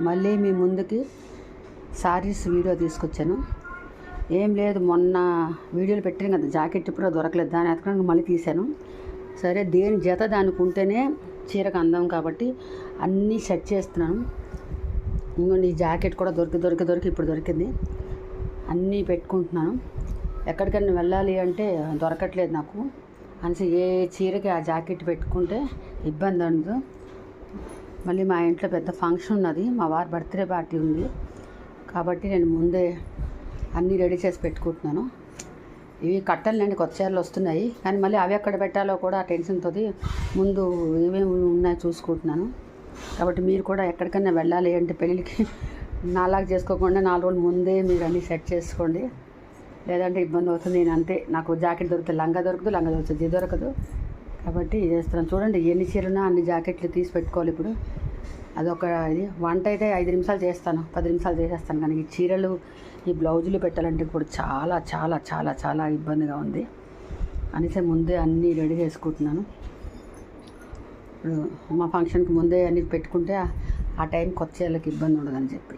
మళ్ళీ మీ ముందుకి శారీస్ వీడియో తీసుకొచ్చాను. ఏం లేదు, మొన్న వీడియోలు పెట్టాను కదా, జాకెట్ ఇప్పుడు దొరకలేదు, దాని ఎతకడానికి మళ్ళీ తీశాను. సరే, దేని జత దానికి ఉంటేనే చీరకు అందం కాబట్టి అన్నీ సెట్ చేస్తున్నాను. ఇంకోండి, ఈ జాకెట్ కూడా దొరికి ఇప్పుడు దొరికింది. అన్నీ పెట్టుకుంటున్నాను. ఎక్కడికైనా వెళ్ళాలి అంటే దొరకట్లేదు నాకు అనేసి ఏ చీరకి ఆ జాకెట్ పెట్టుకుంటే ఇబ్బంది ఉండదు. మళ్ళీ మా ఇంట్లో పెద్ద ఫంక్షన్ ఉన్నది, మా వారి బర్త్డే పార్టీ ఉంది కాబట్టి నేను ముందే అన్నీ రెడీ చేసి పెట్టుకుంటున్నాను. ఇవి కట్టలు కొత్త చీరలు వస్తున్నాయి, కానీ మళ్ళీ అవి ఎక్కడ పెట్టాలో కూడా టెన్షన్తో ముందు ఏమేమి ఉన్నాయో చూసుకుంటున్నాను. కాబట్టి మీరు కూడా ఎక్కడికైనా వెళ్ళాలి అంటే పెళ్ళికి నాలాగా చేసుకోకుండా 4 రోజులు ముందే మీరు అన్నీ సెట్ చేసుకోండి, లేదంటే ఇబ్బంది అవుతుంది. నేను అంతే, నాకు జాకెట్ దొరికితే లంగా దొరుకుతుంది, ఇది దొరకదు. కాబట్టి చేస్తున్నాను. చూడండి, ఎన్ని చీరలున్నా అన్ని జాకెట్లు తీసి పెట్టుకోవాలి. ఇప్పుడు అదొక ఇది. వంట అయితే 5 నిమిషాలు చేస్తాను, 10 నిమిషాలు చేసేస్తాను, కానీ ఈ చీరలు ఈ బ్లౌజులు పెట్టాలంటే ఇప్పుడు చాలా చాలా చాలా చాలా ఇబ్బందిగా ఉంది అనేసి ముందే అన్నీ రెడీ చేసుకుంటున్నాను. ఇప్పుడు మా ఫంక్షన్కి ముందే అన్నీ పెట్టుకుంటే ఆ టైంకి కొత్త చీరలకు ఇబ్బంది ఉండదని చెప్పి